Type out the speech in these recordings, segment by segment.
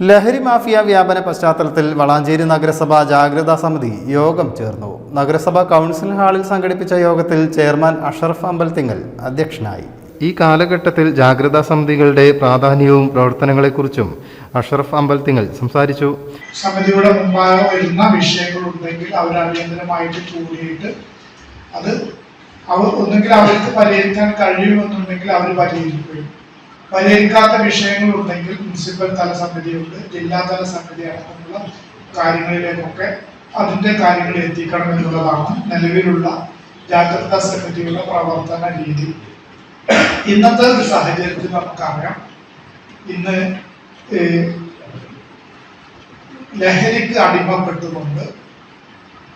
ലഹരി മാഫിയ വ്യാപന പശ്ചാത്തലത്തിൽ വളാഞ്ചേരി നഗരസഭ ജാഗ്രതാ സമിതി യോഗം ചേർന്നു. നഗരസഭ കൗൺസിൽ ഹാളിൽ സംഘടിപ്പിച്ച യോഗത്തിൽ ചെയർമാൻ അഷറഫ് അമ്പലത്തിങ്ങൽ അധ്യക്ഷനായി. ഈ കാലഘട്ടത്തിൽ ജാഗ്രതാ സമിതികളുടെ പ്രാധാന്യവും പ്രവർത്തനങ്ങളെക്കുറിച്ചും അഷറഫ് അമ്പലത്തിങ്ങൽ സംസാരിച്ചു. സമിതിയുടെ മുമ്പാകെ വരുന്ന വിഷയങ്ങളുണ്ടെങ്കിൽ അവർ അടിയന്തരമായിട്ട് കൂടിയിട്ട് അത് ഒന്നുകിൽ അവർക്ക് പരിഹരിക്കാൻ കഴിയുമെന്നുണ്ടെങ്കിൽ അവർ പരിഹരിക്കുകയും, പരിഹരിക്കാത്ത വിഷയങ്ങളുണ്ടെങ്കിൽ മുനിസിപ്പൽ തല സമിതിയുണ്ട്, ജില്ലാതല സമിതി അടക്കമുള്ള കാര്യങ്ങളിലേക്കൊക്കെ അതിൻ്റെ കാര്യങ്ങൾ എത്തിക്കണം എന്നുള്ളതാണ് നിലവിലുള്ള ജാഗ്രതാ സമിതിയുടെ പ്രവർത്തന രീതി. ഇന്നത്തെ ഒരു സാഹചര്യത്തിൽ നമുക്കറിയാം, ഇന്ന് ലഹരിക്ക് അടിമപ്പെട്ടുകൊണ്ട്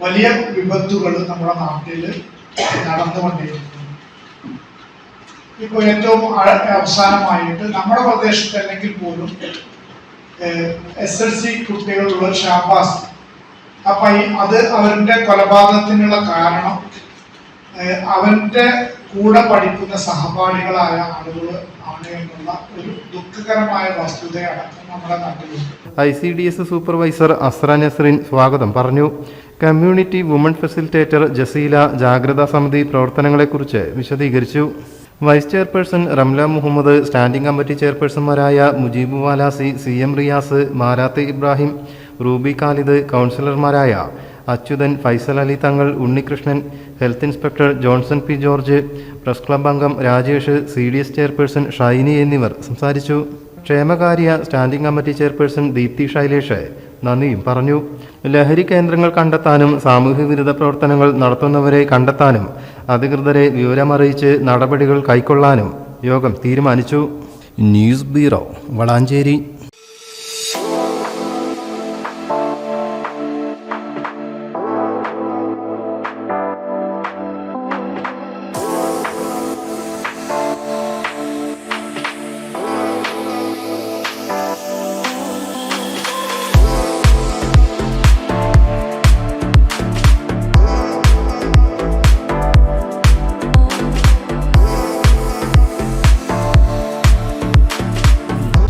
വലിയ വിപത്തുകൾ നമ്മുടെ നാട്ടിൽ നടന്നുകൊണ്ടിരിക്കുന്നു. ഇപ്പോൾ ഏറ്റവും അവസാനമായിട്ട് നമ്മുടെ പ്രദേശത്ത് അല്ലെങ്കിൽ പോലും SLC കുട്ടികളുള്ള ഷാബാസ്, അപ്പൊ അത് അവരുടെ കൊലപാതകത്തിനുള്ള കാരണം അവന്റെ കൂടെ പഠിക്കുന്ന സഹപാഠികളായ ആളുകൾ ആണ് എന്നുള്ള ഒരു ദുഃഖകരമായ വസ്തുതയടക്കം നമ്മുടെ നാട്ടിലുണ്ട്. ICDS സൂപ്പർവൈസർ അസ്ര നസ്രീൻ സ്വാഗതം പറഞ്ഞു. കമ്മ്യൂണിറ്റി വുമൺ ഫെസിലിറ്റേറ്റർ ജസീല ജാഗ്രതാ സമിതി പ്രവർത്തനങ്ങളെക്കുറിച്ച് വിശദീകരിച്ചു. Vice chairperson Ramla Muhammad, standing committee ചെയർപേഴ്സൺമാരായ മുജീബ് വാലാസി, CM റിയാസ്, മാരാത്ത് ഇബ്രാഹിം, റൂബി ഖാലിദ്, കൗൺസിലർമാരായ Achuthan, Faisal Ali Thangal, Unnikrishnan, health inspector Johnson P. George, press club അംഗം രാജേഷ്, CDS ചെയർപേഴ്സൺ ഷൈനി എന്നിവർ സംസാരിച്ചു. ക്ഷേമകാര്യ standing committee chairperson Deepthi Shailesh നന്ദിയും പറഞ്ഞു. ലഹരി കേന്ദ്രങ്ങൾ കണ്ടെത്താനും സാമൂഹ്യ വിരുദ്ധ പ്രവർത്തനങ്ങൾ നടത്തുന്നവരെ കണ്ടെത്താനും അധികൃതരെ വിവരമറിയിച്ച് നടപടികൾ കൈക്കൊള്ളാനും യോഗം തീരുമാനിച്ചു. News bureau, Valanchery.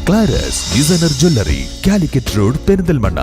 ക്ലാരസ് designer jewellery, Calicut road, Perinthalmanna.